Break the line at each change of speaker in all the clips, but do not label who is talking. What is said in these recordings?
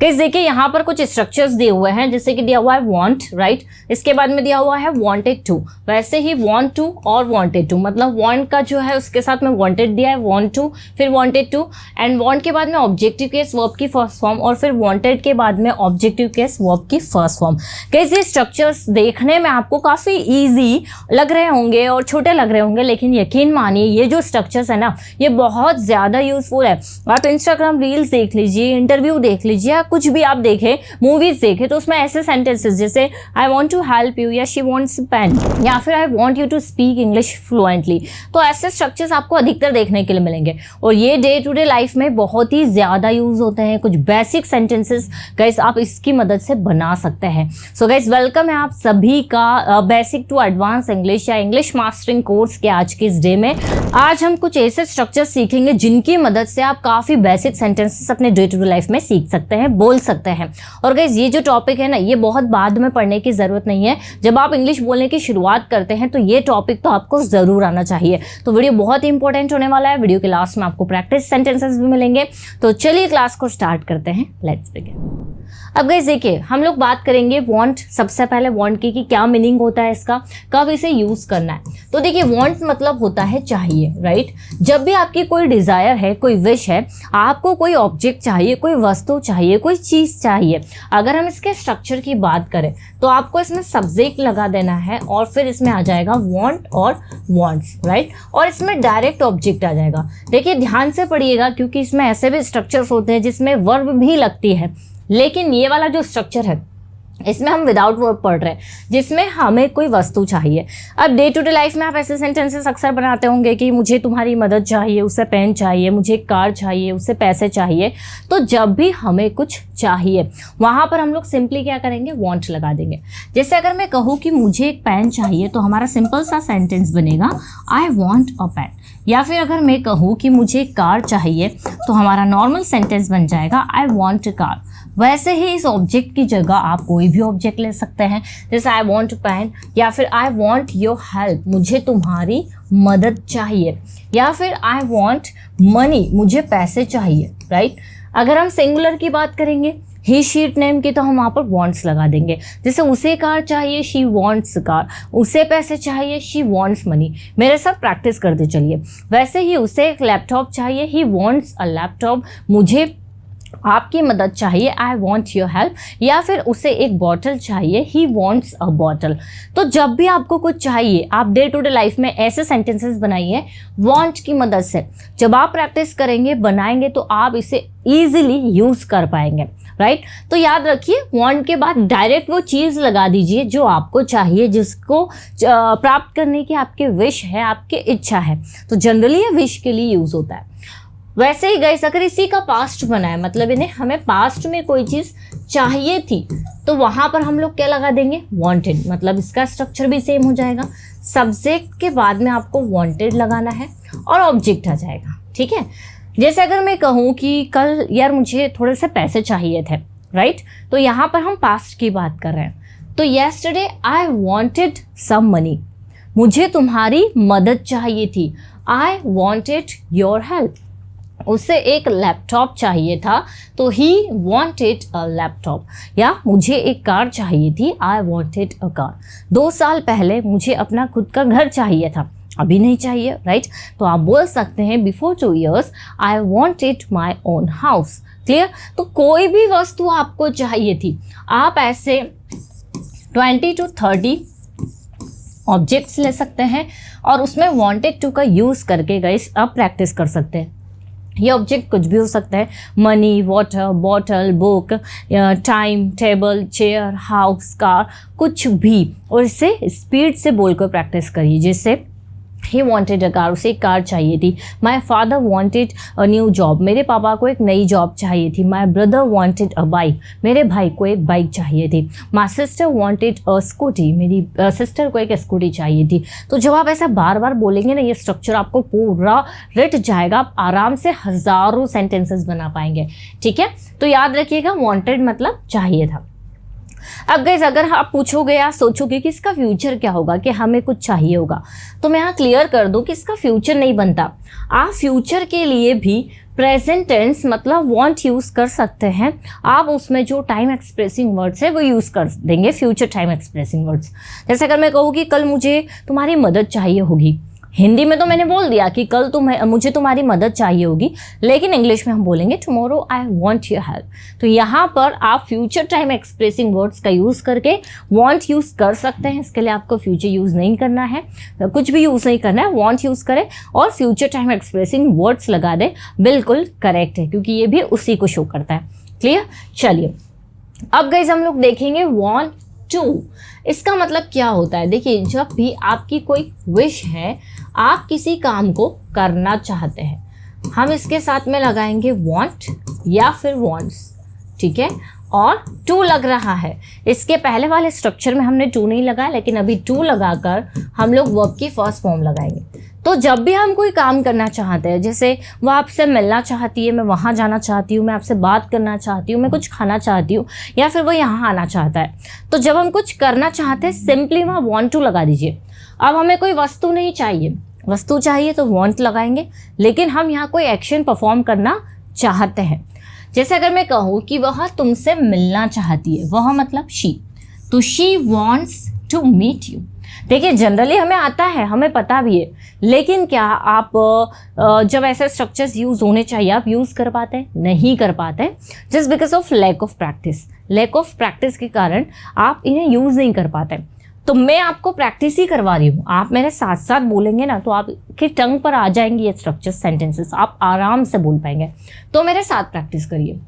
Guys देखिए यहाँ पर कुछ स्ट्रक्चर्स दिए हुए हैं, जैसे कि दिया हुआ है वांट, राइट, इसके बाद में दिया हुआ है वांटेड टू, वैसे ही वांट टू और वांटेड टू, मतलब वांट का जो है उसके साथ में वांटेड दिया है, वांट टू फिर वांटेड टू, एंड वांट के बाद में ऑब्जेक्टिव केस वर्ब की फर्स्ट फॉर्म और फिर वांटेड के बाद में ऑब्जेक्टिव केस वर्ब की फर्स्ट फॉर्म। गाइस ये स्ट्रक्चर्स देखने में आपको काफी इजी लग रहे होंगे और छोटे लग रहे होंगे, लेकिन यकीन मानिए ये जो स्ट्रक्चर्स है ना ये बहुत ज्यादा यूजफुल है। आप इंस्टाग्राम रील्स देख लीजिए, इंटरव्यू देख लीजिए, या कुछ भी आप देखें, मूवीज देखें, तो उसमें ऐसे सेंटेंसेस जैसे I want to help you या शी वांट्स पेन या फिर I want you to speak English fluently, तो ऐसे स्ट्रक्चर्स आपको अधिकतर देखने के लिए मिलेंगे और ये डे टू डे लाइफ में बहुत ही ज्यादा यूज होते हैं। कुछ बेसिक सेंटेंसेस गाइस आप इसकी मदद से बना सकते हैं। सो गाइस वेलकम है आप सभी का बेसिक टू एडवांस इंग्लिश या इंग्लिश मास्टरिंग कोर्स के आज के इस डे में। आज हम कुछ ऐसे स्ट्रक्चर सीखेंगे जिनकी मदद से आप काफी बेसिक सेंटेंसेस अपने डे टू डे लाइफ में सीख सकते हैं, बोल सकते हैं। और गाइस ये जो टॉपिक है ना ये बहुत बाद में पढ़ने की जरूरत नहीं है, जब आप इंग्लिश बोलने की शुरुआत करते हैं तो ये टॉपिक तो आपको जरूर आना चाहिए। तो वीडियो बहुत ही इंपॉर्टेंट होने वाला है, वीडियो के लास्ट में आपको प्रैक्टिस सेंटेंसेस भी मिलेंगे। तो चलिए क्लास को स्टार्ट करते हैं, लेट्स बिगिन। अब गाइस देखिए हम लोग बात करेंगे वांट, सबसे पहले वांट की कि क्या मीनिंग होता है इसका, कब इसे यूज करना है। तो देखिए वांट मतलब होता है चाहिए, राइट। जब भी आपकी कोई डिजायर है, कोई विश है, आपको कोई ऑब्जेक्ट चाहिए, कोई वस्तु चाहिए, कोई चीज चाहिए, अगर हम इसके स्ट्रक्चर की बात करें तो आपको इसमें सब्जेक्ट लगा देना है और फिर इसमें आ जाएगा वांट और वांट्स, राइट, और इसमें डायरेक्ट ऑब्जेक्ट आ जाएगा। देखिए ध्यान से पढ़िएगा क्योंकि इसमें ऐसे भी स्ट्रक्चर्स होते हैं जिसमें वर्ब भी लगती है, लेकिन ये वाला जो स्ट्रक्चर है इसमें हम विदाउट वर्ब पढ़ रहे हैं, जिसमें हमें कोई वस्तु चाहिए। अब डे टू डे लाइफ में आप ऐसे सेंटेंसेस अक्सर बनाते होंगे कि मुझे तुम्हारी मदद चाहिए, उससे पेन चाहिए, मुझे एक कार चाहिए, उससे पैसे चाहिए। तो जब भी हमें कुछ चाहिए वहां पर हम लोग सिंपली क्या करेंगे, वांट लगा देंगे। जैसे अगर मैं कहूँ कि मुझे एक पेन चाहिए तो हमारा सिंपल सा सेंटेंस बनेगा आई वॉन्ट अ पेन, या फिर अगर मैं कहूँ कि मुझे कार चाहिए तो हमारा नॉर्मल सेंटेंस बन जाएगा आई वॉन्ट अ कार। वैसे ही इस ऑब्जेक्ट की जगह आप कोई भी ऑब्जेक्ट ले सकते हैं, जैसे आई वॉन्ट पेन या फिर आई वॉन्ट योर हेल्प, मुझे तुम्हारी मदद चाहिए, या फिर आई वॉन्ट मनी, मुझे पैसे चाहिए, राइट। अगर हम सिंगुलर की बात करेंगे ही शीट नेम की तो हम वहाँ पर वॉन्ट्स लगा देंगे, जैसे उसे कार चाहिए शी वॉन्ट्स कार, उसे पैसे चाहिए शी वॉन्ट्स मनी। मेरे साथ प्रैक्टिस करते चलिए। वैसे ही उसे एक लैपटॉप चाहिए ही वॉन्ट्स अ लैपटॉप, मुझे आपकी मदद चाहिए आई वॉन्ट योर हेल्प, या फिर उसे एक बॉटल चाहिए ही वॉन्ट्स अ बॉटल। तो जब भी आपको कुछ चाहिए आप डे टू डे लाइफ में ऐसे सेंटेंसेस बनाइए वॉन्ट की मदद से। जब आप प्रैक्टिस करेंगे, बनाएंगे, तो आप इसे ईजिली यूज कर पाएंगे, राइट। तो याद रखिए वांट के बाद डायरेक्ट वो चीज लगा दीजिए जो आपको चाहिए, जिसको प्राप्त करने की आपकी विश है, आपकी इच्छा है। तो जनरली ये विश के लिए यूज होता है। वैसे ही गाइस अगर इसी का पास्ट बना है, मतलब इन्हें हमें पास्ट में कोई चीज चाहिए थी, तो वहां पर हम लोग क्या लगा देंगे, वांटेड, मतलब इसका स्ट्रक्चर भी सेम हो जाएगा। सब्जेक्ट के बाद में आपको वांटेड लगाना है और ऑब्जेक्ट आ जाएगा, ठीक है। जैसे अगर मैं कहूँ कि कल यार मुझे थोड़े से पैसे चाहिए थे, राइट, तो यहाँ पर हम पास्ट की बात कर रहे हैं। तो yesterday I wanted some money, मुझे तुम्हारी मदद चाहिए थी, आई वॉन्टेड योर हेल्प। उसे एक लैपटॉप चाहिए था तो ही वॉन्टेड अ लैपटॉप, या मुझे एक कार चाहिए थी आई वॉन्टेड अ कार। 2 साल पहले मुझे अपना खुद का घर चाहिए था, अभी नहीं चाहिए, राइट। तो आप बोल सकते हैं before 2 years I wanted my own house. Clear. तो कोई भी वस्तु आपको चाहिए थी, आप ऐसे 20 to 30 ऑब्जेक्ट्स ले सकते हैं और उसमें वांटेड टू का यूज करके गाइस आप प्रैक्टिस कर सकते हैं। ये ऑब्जेक्ट कुछ भी हो सकता है, money, water, bottle, book, time, table, chair, house, car, कुछ भी। और इसे स्पीड से बोलकर प्रैक्टिस करिए। जैसे ही वॉन्टेड अ कार, उसे एक कार चाहिए थी। My father wanted a new job, मेरे पापा को एक नई जॉब चाहिए थी। My brother wanted a bike, मेरे भाई को एक बाइक चाहिए थी। My sister wanted a scooty, मेरी सिस्टर को एक स्कूटी चाहिए थी। तो जब आप ऐसा बार बार बोलेंगे ना, ये स्ट्रक्चर आपको पूरा रट जाएगा, आप आराम से हजारों सेंटेंसेस बना पाएंगे, ठीक है। तो याद रखिएगा वॉन्टेड मतलब चाहिए था। अब गाइस अगर आप पूछोगे या सोचोगे कि इसका फ्यूचर क्या होगा, कि हमें कुछ चाहिए होगा, तो मैं यहाँ क्लियर कर दूं कि इसका फ्यूचर नहीं बनता। आप फ्यूचर के लिए भी प्रेजेंट टेंस मतलब वांट यूज कर सकते हैं आप, उसमें जो टाइम एक्सप्रेसिंग वर्ड्स है वो यूज कर देंगे फ्यूचर टाइम एक्सप्रेसिंग वर्ड्स। जैसे अगर मैं कहूँ कि कल मुझे तुम्हारी मदद चाहिए होगी, हिंदी में तो मैंने बोल दिया कि कल मुझे तुम्हारी मदद चाहिए होगी, लेकिन इंग्लिश में हम बोलेंगे tomorrow I want your help. तो यहाँ पर आप फ्यूचर टाइम एक्सप्रेसिंग वर्ड्स का यूज़ करके वांट यूज़ कर सकते हैं। इसके लिए आपको फ्यूचर यूज़ नहीं करना है, कुछ भी यूज़ नहीं करना है, वांट यूज़ करें और फ्यूचर टाइम एक्सप्रेसिंग वर्ड्स लगा दें, बिल्कुल करेक्ट है क्योंकि ये भी उसी को शो करता है। क्लियर? चलिए अब गाइस हम लोग देखेंगे वांट टू। इसका मतलब क्या होता है? देखिए, जब भी आपकी कोई विश है, आप किसी काम को करना चाहते हैं, हम इसके साथ में लगाएंगे वांट या फिर वांट्स, ठीक है। और टू लग रहा है, इसके पहले वाले स्ट्रक्चर में हमने टू नहीं लगाया, लेकिन अभी टू लगाकर हम लोग वर्ब की फर्स्ट फॉर्म लगाएंगे। तो जब भी हम कोई काम करना चाहते हैं, जैसे वो आपसे मिलना चाहती है, मैं वहाँ जाना चाहती हूँ, मैं आपसे बात करना चाहती हूँ, मैं कुछ खाना चाहती हूँ, या फिर वो यहाँ आना चाहता है, तो जब हम कुछ करना चाहते हैं सिंपली वहाँ वांट टू लगा दीजिए। अब हमें कोई वस्तु नहीं चाहिए, वस्तु चाहिए तो वांट लगाएंगे, लेकिन हम यहाँ कोई एक्शन परफॉर्म करना चाहते हैं। जैसे अगर मैं कहूँ कि वह तुमसे मिलना चाहती है, वह मतलब शी, तो she wants to meet you. देखिए, जनरली हमें आता है, हमें पता भी है, लेकिन क्या आप जब ऐसे स्ट्रक्चर्स यूज़ होने चाहिए आप यूज़ कर पाते हैं? नहीं कर पाते, just because of lack of practice. Lack of practice के कारण आप इन्हें यूज़ नहीं कर पाते। तो मैं आपको प्रैक्टिस ही करवा रही हूँ, आप मेरे साथ साथ बोलेंगे ना तो आपकी टंग पर आ जाएंगी ये स्ट्रक्चर सेंटेंसेस, आप आराम से बोल पाएंगे। तो मेरे साथ प्रैक्टिस करिए।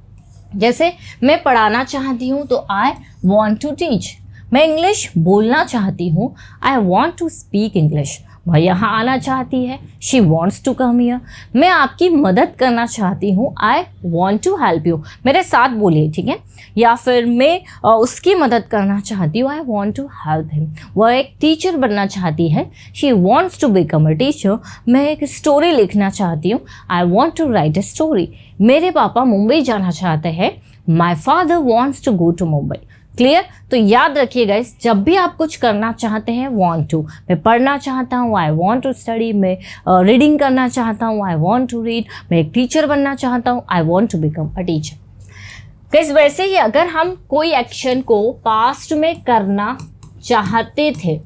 जैसे मैं पढ़ाना चाहती हूँ तो आई वॉन्ट टू टीच। मैं इंग्लिश बोलना चाहती हूँ, I want to speak English. वह यहाँ आना चाहती है, she wants to come here. मैं आपकी मदद करना चाहती हूँ, I want to help you. मेरे साथ बोलिए, ठीक है। या फिर मैं उसकी मदद करना चाहती हूँ, I want to help him. वह एक टीचर बनना चाहती है, she wants to become a teacher. मैं एक स्टोरी लिखना चाहती हूँ, I want to write a story. मेरे पापा मुंबई जाना चाहते हैं, my father wants to go to Mumbai. Clear? तो याद रखिए गाइस, जब भी आप कुछ करना चाहते हैं वांट टू। मैं पढ़ना चाहता हूँ, आई वांट टू स्टडी। मैं रीडिंग करना चाहता हूँ, आई वांट टू रीड। मैं एक टीचर बनना चाहता हूँ, I want to become a teacher. Guys, वैसे ही अगर हम कोई एक्शन को पास्ट में करना चाहते थे,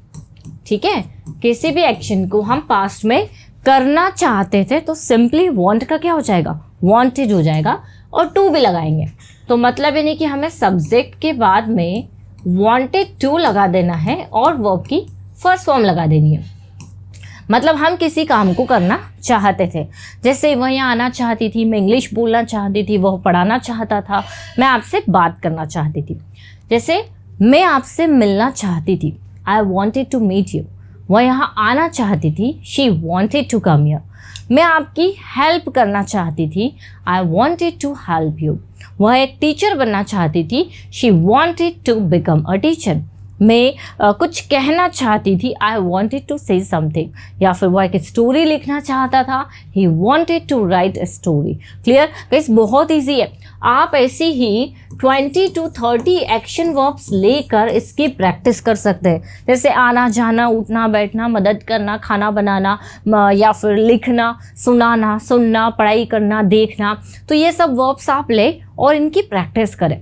ठीक है, किसी भी एक्शन को हम पास्ट में करना चाहते थे, तो सिंपली वांट का क्या हो जाएगा? वांटेड हो जाएगा और टू भी लगाएंगे। तो मतलब ये नहीं कि हमें सब्जेक्ट के बाद में वांटेड टू लगा देना है और वर्ब की फर्स्ट फॉर्म लगा देनी है। मतलब हम किसी काम को करना चाहते थे, जैसे वह यहाँ आना चाहती थी, मैं इंग्लिश बोलना चाहती थी, वह पढ़ाना चाहता था, मैं आपसे बात करना चाहती थी। जैसे मैं आपसे मिलना चाहती थी, I wanted to meet you. वह यहाँ आना चाहती थी, she wanted to come here. मैं आपकी हेल्प करना चाहती थी, I wanted to help you. वह एक टीचर बनना चाहती थी, she wanted to become a teacher. मैं कुछ कहना चाहती थी, I wanted to say something. या फिर वह एक स्टोरी लिखना चाहता था, he wanted to write a story. Clear guys? बहुत ईजी है। आप ऐसी ही 20 to 30 एक्शन वर्ब्स लेकर इसकी प्रैक्टिस कर सकते हैं। जैसे आना जाना, उठना बैठना, मदद करना, खाना बनाना, या फिर लिखना, सुनाना, सुनना, पढ़ाई करना, देखना। तो ये सब वर्ब्स आप ले और इनकी प्रैक्टिस करें।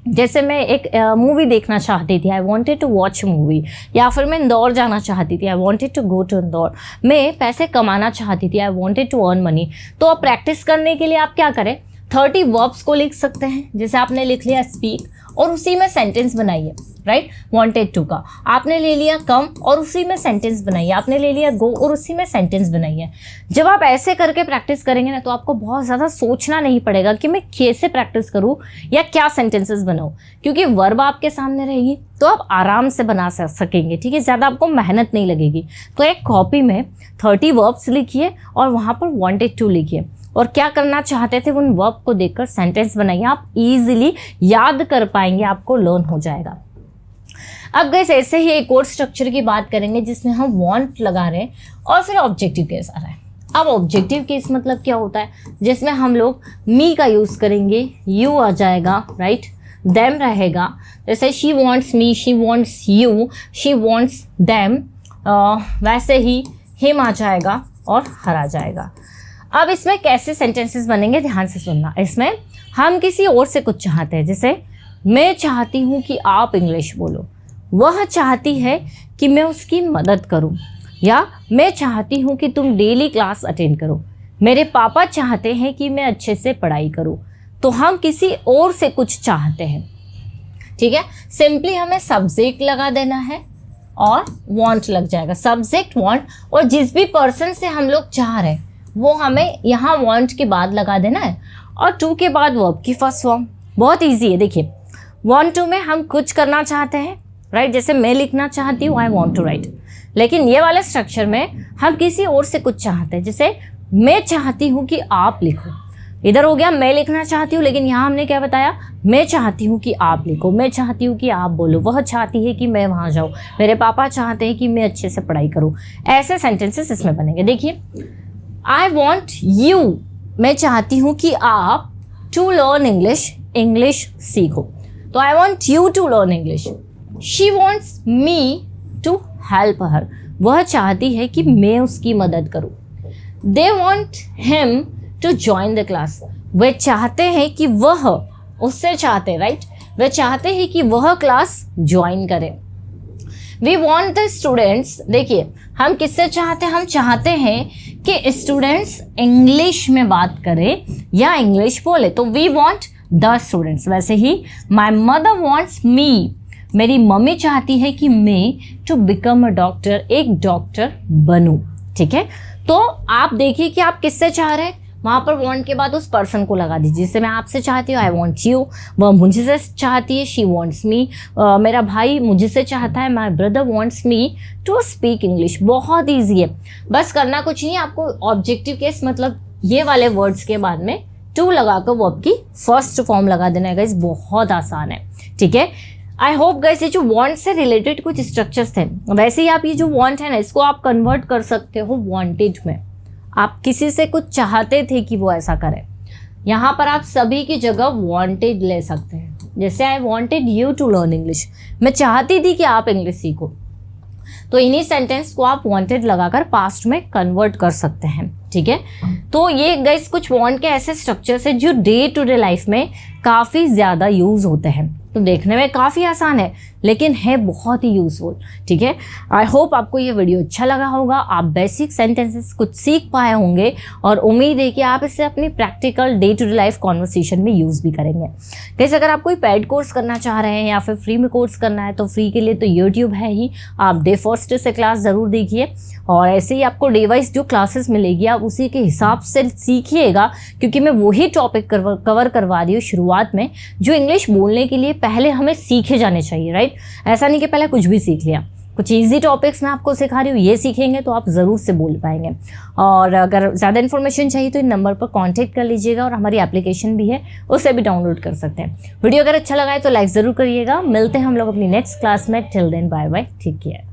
जैसे मैं एक मूवी देखना चाहती थी, I wanted to watch movie. या फिर मैं इंदौर जाना चाहती थी, I wanted to go to Indore. मैं पैसे कमाना चाहती थी, I wanted to earn money. तो अब प्रैक्टिस करने के लिए आप क्या करें? 30 वर्ब्स को लिख सकते हैं। जैसे आपने लिख लिया स्पीक और उसी में सेंटेंस बनाइए, राइट? वॉन्टेड टू का आपने ले लिया कम और उसी में सेंटेंस बनाइए। आपने ले लिया गो और उसी में सेंटेंस बनाइए। जब आप ऐसे करके प्रैक्टिस करेंगे ना, तो आपको बहुत ज़्यादा सोचना नहीं पड़ेगा कि मैं कैसे प्रैक्टिस करूँ या क्या सेंटेंसेस बनाऊँ, क्योंकि वर्ब आपके सामने रहेगी तो आप आराम से बना सकेंगे। ठीक है, ज़्यादा आपको मेहनत नहीं लगेगी। तो एक कॉपी में 30 वर्ब्स लिखिए और वहाँ पर वॉन्टेड टू लिखिए और क्या करना चाहते थे उन वर्ब को देखकर सेंटेंस बनाइए। आप इजीली याद कर पाएंगे, आपको लर्न हो जाएगा। अब गाइस ऐसे ही एक और स्ट्रक्चर की बात करेंगे जिसमें हम वांट लगा रहे हैं और फिर ऑब्जेक्टिव केस आ रहा है। अब ऑब्जेक्टिव केस मतलब क्या होता है? जिसमें हम लोग मी का यूज़ करेंगे, यू आ जाएगा, राइट? देम रहेगा। जैसे she wants me, she wants you, she wants them. वैसे ही हिम आ जाएगा और हर आ जाएगा। अब इसमें कैसे सेंटेंसेस बनेंगे ध्यान से सुनना। इसमें हम किसी और से कुछ चाहते हैं, जैसे मैं चाहती हूँ कि आप इंग्लिश बोलो, वह चाहती है कि मैं उसकी मदद करूँ, या मैं चाहती हूँ कि तुम डेली क्लास अटेंड करो, मेरे पापा चाहते हैं कि मैं अच्छे से पढ़ाई करूँ। तो हम किसी और से कुछ चाहते हैं, ठीक है। सिंपली हमें सब्जेक्ट लगा देना है और वांट लग जाएगा, सब्जेक्ट वांट, और जिस भी पर्सन से हम लोग चाह रहे हैं वो हमें यहाँ वांट के बाद लगा देना है, और टू के बाद वर्ब की फर्स्ट फॉर्म। बहुत इजी है, देखिए वांट टू में हम कुछ करना चाहते हैं, राइट, जैसे मैं लिखना चाहती हूँ, आई वांट टू राइट। लेकिन ये वाले स्ट्रक्चर में हम किसी और से कुछ चाहते हैं, जैसे मैं चाहती हूँ कि आप लिखो। इधर हो गया मैं लिखना चाहती हूँ, लेकिन यहाँ हमने क्या बताया, मैं चाहती हूँ कि आप लिखो, मैं चाहती हूँ कि आप बोलो, वह चाहती है कि मैं वहाँ जाऊँ, मेरे पापा चाहते हैं कि मैं अच्छे से पढ़ाई करूँ। ऐसे सेंटेंसेस इसमें बनेंगे। देखिए आई वॉन्ट यू, मैं चाहती हूँ कि आप टू लर्न इंग्लिश, इंग्लिश सीखो। तो I want you to learn English. She wants me to help her, वह चाहती है कि मैं उसकी मदद करूँ। They want him to join the class, वे चाहते हैं कि वह, उससे चाहते, राइट, वे चाहते हैं कि वह क्लास ज्वाइन करे। वी वॉन्ट द स्टूडेंट्स, देखिए हम किससे चाहते हैं, हम चाहते हैं कि स्टूडेंट्स इंग्लिश में बात करें या इंग्लिश बोले, तो वी वॉन्ट द स्टूडेंट्स। वैसे ही माई मदर वॉन्ट्स मी, मेरी मम्मी चाहती है कि मैं टू बिकम अ डॉक्टर, एक डॉक्टर बनूं, ठीक है। तो आप देखिए कि आप किससे चाह रहे हैं, वहाँ पर वांट के बाद उस पर्सन को लगा दीजिए। जैसे मैं आपसे चाहती हूँ, आई वांट यू, वह मुझसे चाहती है, शी वांट्स मी, मेरा भाई मुझसे चाहता है, my brother wants me to speak English. बहुत ईजी है, बस करना कुछ नहीं है आपको। ऑब्जेक्टिव केस मतलब ये वाले वर्ड्स के बाद में टू लगाकर वर्ब की फर्स्ट फॉर्म लगा देना है गाइस, बहुत आसान है, ठीक है। आई होप गाइस ये जो वांट से रिलेटेड कुछ स्ट्रक्चर्स थे, वैसे ही आप ये जो वांट है ना, इसको आप कन्वर्ट कर सकते हो वांटेड में। आप किसी से कुछ चाहते थे कि वो ऐसा करे, यहाँ पर आप सभी की जगह वांटेड ले सकते हैं। जैसे I wanted you to learn English, मैं चाहती थी कि आप इंग्लिश सीखो, तो इन्हीं सेंटेंस को आप वांटेड लगाकर पास्ट में कन्वर्ट कर सकते हैं, ठीक है। तो ये गाइस कुछ वांट के ऐसे स्ट्रक्चर्स हैं जो डे टू डे लाइफ में काफ़ी ज़्यादा यूज़ होते हैं। तो देखने में काफ़ी आसान है लेकिन है बहुत ही यूजफुल, ठीक है। आई होप आपको ये वीडियो अच्छा लगा होगा, आप बेसिक सेंटेंसेस कुछ सीख पाए होंगे, और उम्मीद है कि आप इसे अपनी practical day to day life conversation में यूज़ भी करेंगे। कैसे अगर आप कोई पेड कोर्स करना चाह रहे हैं या फिर फ्री में कोर्स करना है, तो फ्री के लिए तो यूट्यूब है ही, आप डे फर्स्ट से क्लास ज़रूर देखिए, और ऐसे ही आपको डे वाइज जो क्लासेस मिलेगी आप उसी के हिसाब से सीखिएगा, क्योंकि मैं वही टॉपिक कवर करवा रही हूँ शुरुआत में जो इंग्लिश बोलने के लिए पहले हमें सीखे जाने चाहिए, राइट। ऐसा नहीं कि पहले कुछ भी सीख लिया, कुछ इजी टॉपिक्स मैं आपको सिखा रही हूँ, ये सीखेंगे तो आप ज़रूर से बोल पाएंगे। और अगर ज़्यादा इन्फॉर्मेशन चाहिए तो इन नंबर पर कांटेक्ट कर लीजिएगा, और हमारी एप्लीकेशन भी है, उसे भी डाउनलोड कर सकते हैं। वीडियो अगर अच्छा लगा है तो लाइक ज़रूर करिएगा। मिलते हैं हम लोग अपनी नेक्स्ट क्लास में। टिल देन बाय बाय, ठीक है।